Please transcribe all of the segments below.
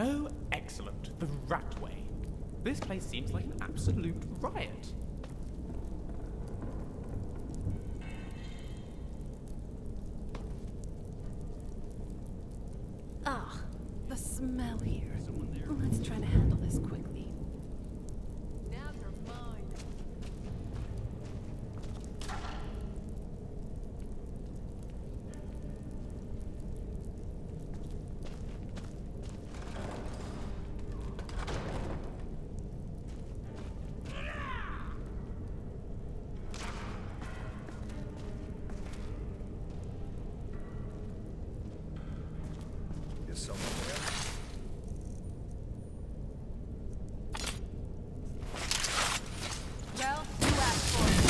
Oh, excellent. The Ratway. This place seems like an absolute riot. Ah, the smell here. Let's try to handle this quickly. Now you're mine. Is someone there? Well, you asked for it.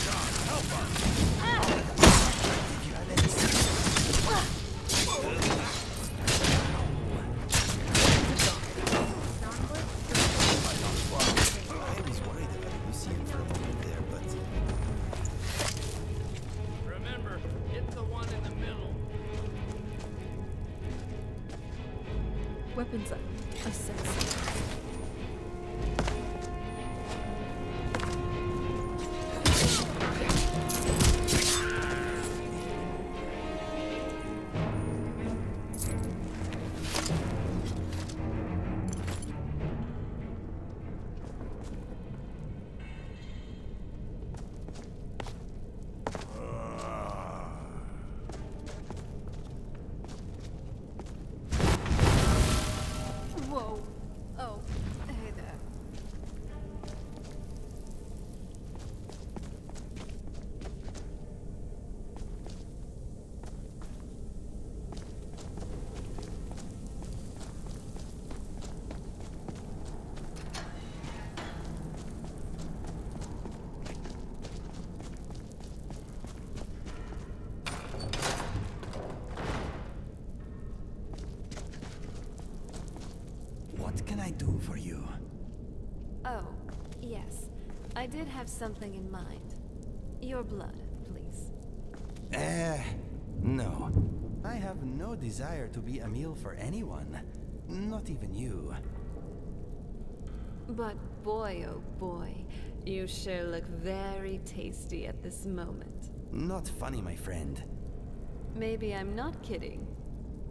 God, help us! I was worried about Lucian for a moment there, but Remember, hit the one in the middle. Weapons up. I sense. Whoa. Oh, hey there. what can I do for you? Oh, yes. I did have something in mind. Your blood, please. No. I have no desire to be a meal for anyone. Not even you. But boy, oh boy, you sure look very tasty at this moment. Not funny, my friend. Maybe I'm not kidding.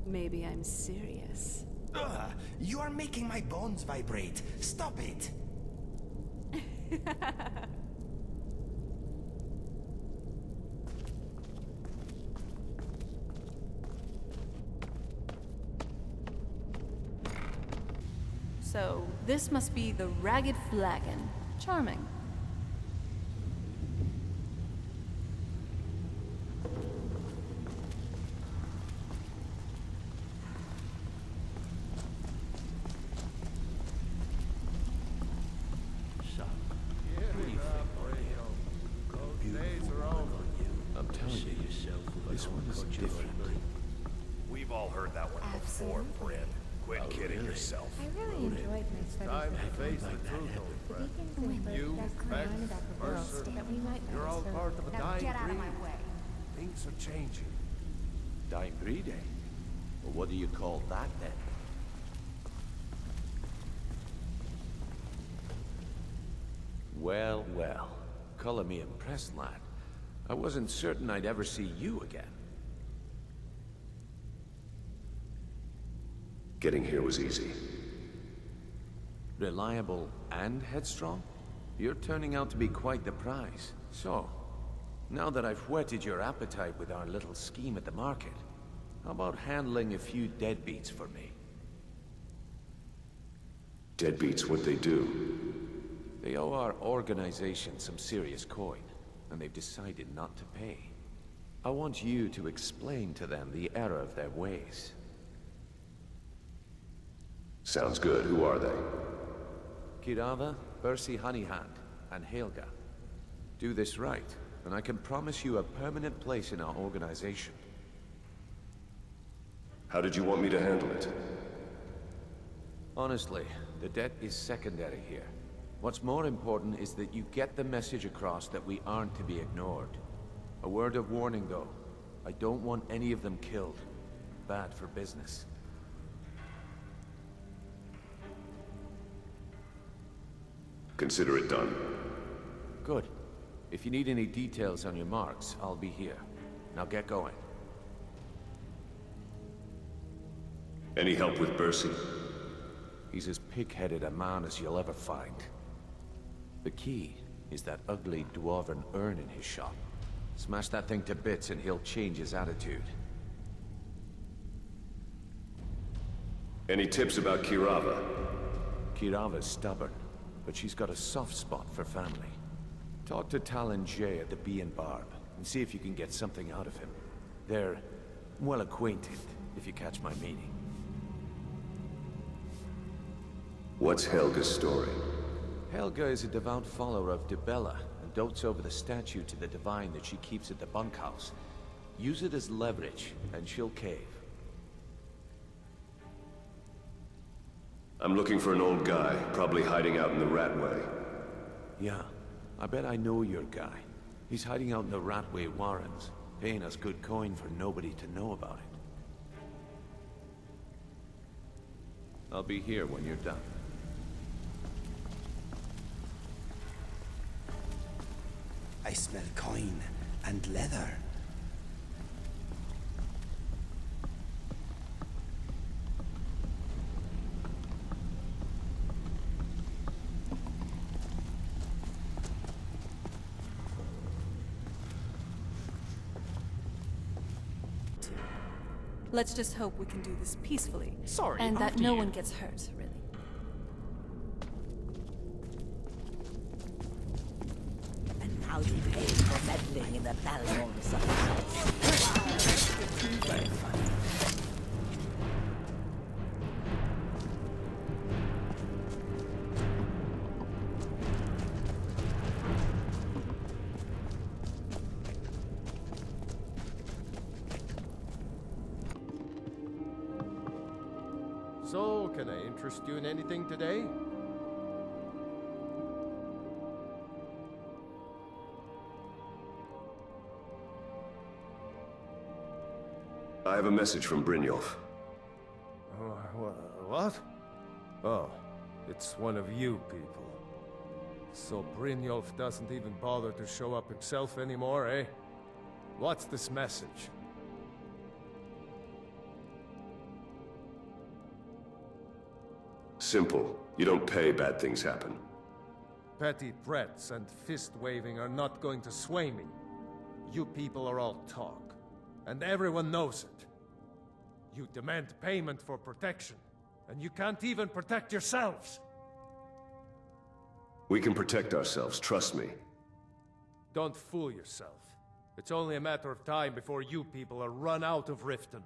Maybe I'm serious. Ugh, you are making my bones vibrate. Stop it. So, this must be the Ragged Flagon. Charming. Those days are over. I'm telling you, this one is different. We've all heard that one before, Bryn. Quit kidding yourself. I really enjoyed my Time studies. to face the truth, old The friend. Deacons and You, Berg got Bex, going on about the world Mercer, that we might you're all transfer. part of a Now dying get out of breed. my way. Things are changing. Dying breed, eh? Well, what do you call that then? Well, well. Color me impressed, lad. I wasn't certain I'd ever see you again. Getting here was easy. Reliable and headstrong? You're turning out to be quite the prize. So, now that I've whetted your appetite with our little scheme at the market, how about handling a few deadbeats for me? Deadbeats, what they do. They owe our organization some serious coin, and they've decided not to pay. I want you to explain to them the error of their ways. Sounds good. Who are they? Kirava, Bersi Honeyhand, and Helga. Do this right, and I can promise you a permanent place in our organization. How did you want me to handle it? Honestly, the debt is secondary here. What's more important is that you get the message across that we aren't to be ignored. A word of warning, though. I don't want any of them killed. Bad for business. Consider it done. Good. If you need any details on your marks, I'll be here. Now get going. Any help with Bercy? He's as pig-headed a man as you'll ever find. The key is that ugly dwarven urn in his shop. Smash that thing to bits and he'll change his attitude. Any tips about Kirava? Kirava's stubborn, but she's got a soft spot for family. Talk to Talon Jay at the Bee and Barb, and see if you can get something out of him. They're well acquainted, if you catch my meaning. What's Helga's story? Helga is a devout follower of Dibella, and dotes over the statue to the divine that she keeps at the bunkhouse. Use it as leverage, and she'll cave. I'm looking for an old guy, probably hiding out in the Ratway. Yeah, I bet I know your guy. He's hiding out in the Ratway Warrens, paying us good coin for nobody to know about it. I'll be here when you're done. I smell coin and leather. Let's just hope we can do this peacefully. Sorry, and that after no you. one gets hurt, really. And now you pay for meddling in the battles of Very funny. So, can I interest you in anything today? I have a message from Brynjolf. What? Oh, it's one of you people. So Brynjolf doesn't even bother to show up himself anymore, eh? What's this message? Simple. You don't pay, bad things happen. Petty threats and fist-waving are not going to sway me. You people are all talk, and everyone knows it. You demand payment for protection, and you can't even protect yourselves. We can protect ourselves, trust me. Don't fool yourself. It's only a matter of time before you people are run out of Riften.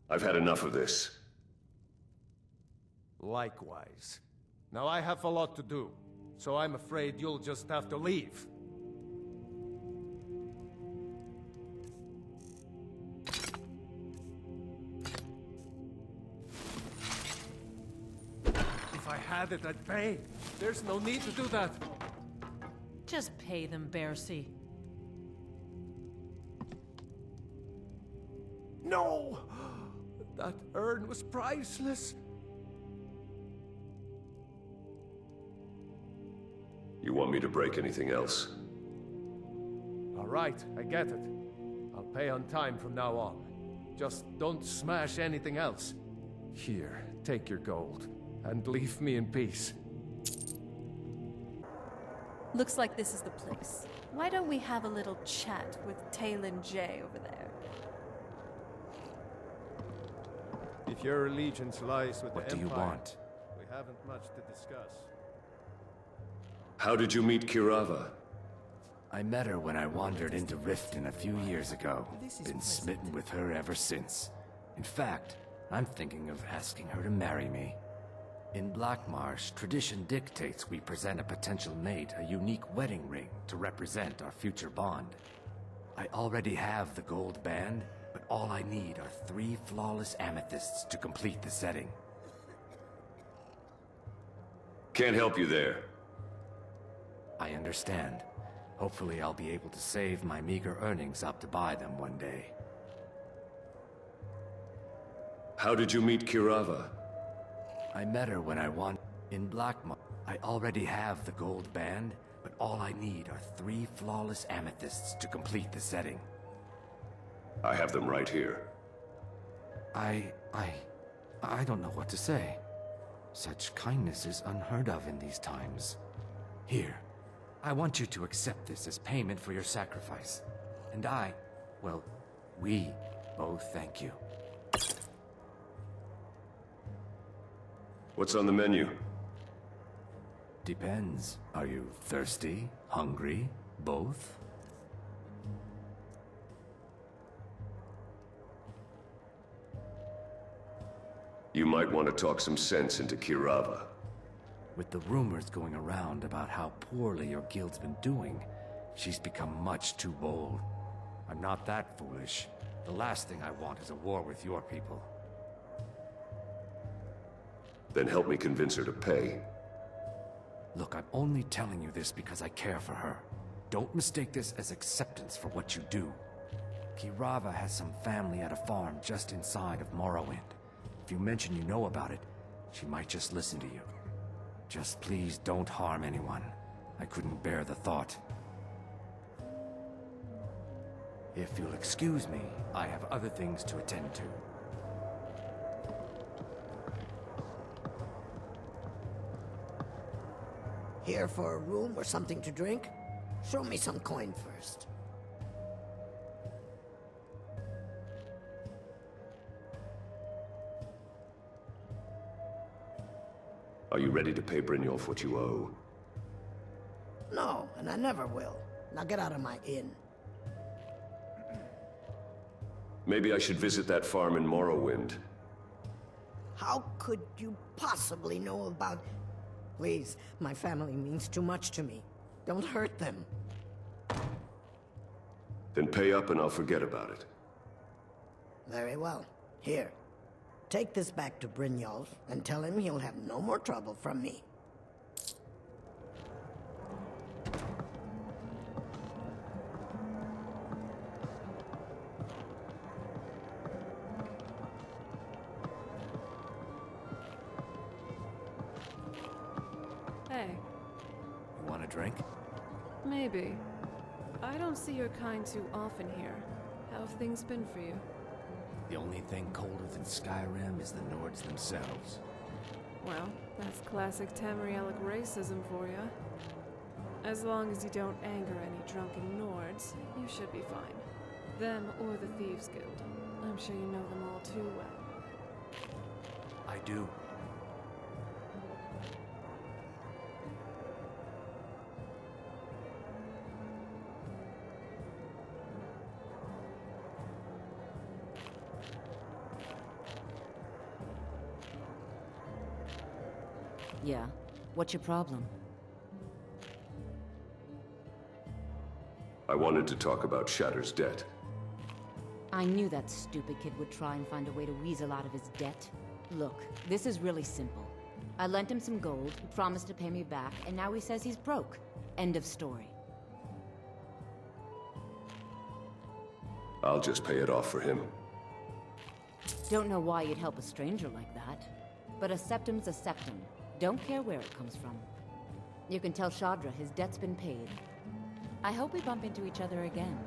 I've had enough of this. Likewise. Now I have a lot to do, so I'm afraid you'll just have to leave. If I had it, I'd pay. There's no need to do that. Just pay them, Bercy. No! That urn was priceless. You want me to break anything else? All right, I get it. I'll pay on time from now on. Just don't smash anything else. Here, take your gold, and leave me in peace. Looks like this is the place. Why don't we have a little chat with Talon Jay over there? If your allegiance lies with What the do you Empire, want? we haven't much to discuss. How did you meet Kirava? I met her when I wandered into Riften a few years ago. Been smitten with her ever since. In fact, I'm thinking of asking her to marry me. In Blackmarsh, tradition dictates we present a potential mate a unique wedding ring to represent our future bond. I already have the gold band, but all I need are 3 flawless amethysts to complete the setting. Can't help you there. I understand. Hopefully I'll be able to save my meager earnings up to buy them one day. How did you meet Kirava? I met her when I In I already have the gold band, but all I need are 3 flawless amethysts to complete the setting. I have them right here. I don't know what to say. Such kindness is unheard of in these times. Here, I want you to accept this as payment for your sacrifice. And well, we both thank you. What's on the menu? Depends. Are you thirsty? Hungry? Both? You might want to talk some sense into Kirava. With the rumors going around about how poorly your guild's been doing, she's become much too bold. I'm not that foolish. The last thing I want is a war with your people. Then help me convince her to pay. Look, I'm only telling you this because I care for her. Don't mistake this as acceptance for what you do. Kirava has some family at a farm just inside of Morrowind. If you mention you know about it, she might just listen to you. Just please don't harm anyone. I couldn't bear the thought. If you'll excuse me, I have other things to attend to. Here for a room or something to drink? Show me some coin first. Are you ready to pay Brynjolf what you owe? No, and I never will. Now get out of my inn. Maybe I should visit that farm in Morrowind. How could you possibly know about... Please, my family means too much to me. Don't hurt them. Then pay up and I'll forget about it. Very well. Here. Take this back to Brynjolf and tell him he'll have no more trouble from me. Hey, You want a drink? maybe. I don't see your kind too often here. How have things been for you? The only thing colder than Skyrim is the Nords themselves. Well, that's classic Tamrielic racism for you. As long as you don't anger any drunken Nords, you should be fine. Them or the Thieves Guild. I'm sure you know them all too well. I do. Yeah. What's your problem? I wanted to talk about Shatter's debt. I knew that stupid kid would try and find a way to weasel out of his debt. Look, this is really simple. I lent him some gold, he promised to pay me back, and now he says he's broke. End of story. I'll just pay it off for him. Don't know why you'd help a stranger like that. But a septum's a septum. Don't care where it comes from. You can tell Shadra his debt's been paid. I hope we bump into each other again.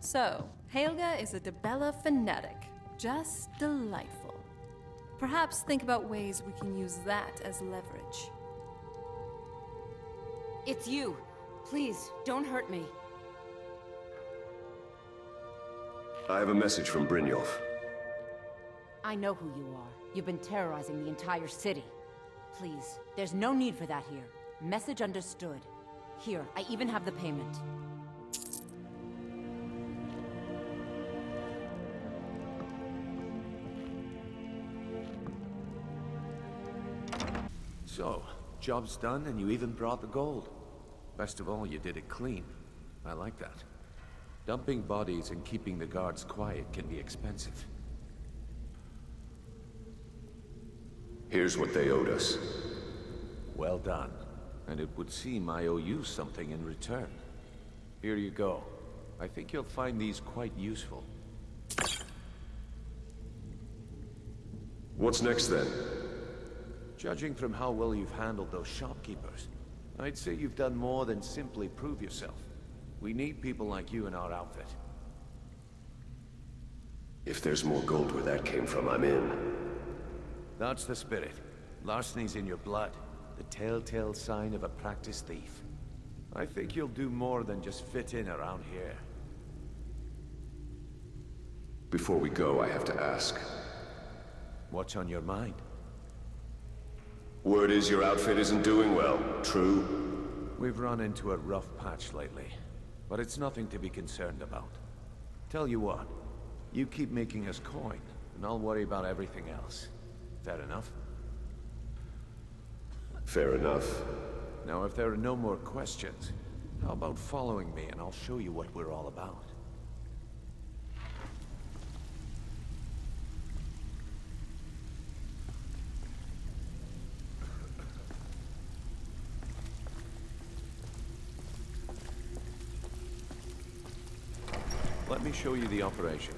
So, Helga is a Debella fanatic. Just delightful. Perhaps think about ways we can use that as leverage. It's you. Please, don't hurt me. I have a message from Brynjolf. I know who you are. You've been terrorizing the entire city. Please, there's no need for that here. Message understood. Here, I even have the payment. So, job's done and you even brought the gold. Best of all, you did it clean. I like that. Dumping bodies and keeping the guards quiet can be expensive. Here's what they owed us. Well done. And it would seem I owe you something in return. Here you go. I think you'll find these quite useful. What's next then? Judging from how well you've handled those shopkeepers, I'd say you've done more than simply prove yourself. We need people like you in our outfit. If there's more gold where that came from, I'm in. That's the spirit. Larceny's in your blood. The telltale sign of a practiced thief. I think you'll do more than just fit in around here. Before we go, I have to ask. What's on your mind? Word is your outfit isn't doing well. True? We've run into a rough patch lately, but it's nothing to be concerned about. Tell you what, you keep making us coin, and I'll worry about everything else. Fair enough? Fair enough. Now, if there are no more questions, how about following me and I'll show you what we're all about? Let me show you the operation.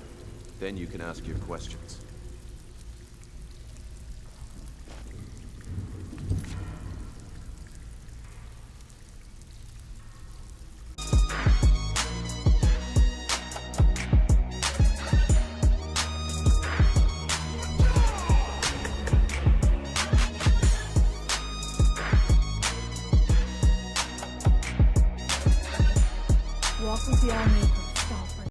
Then you can ask your questions.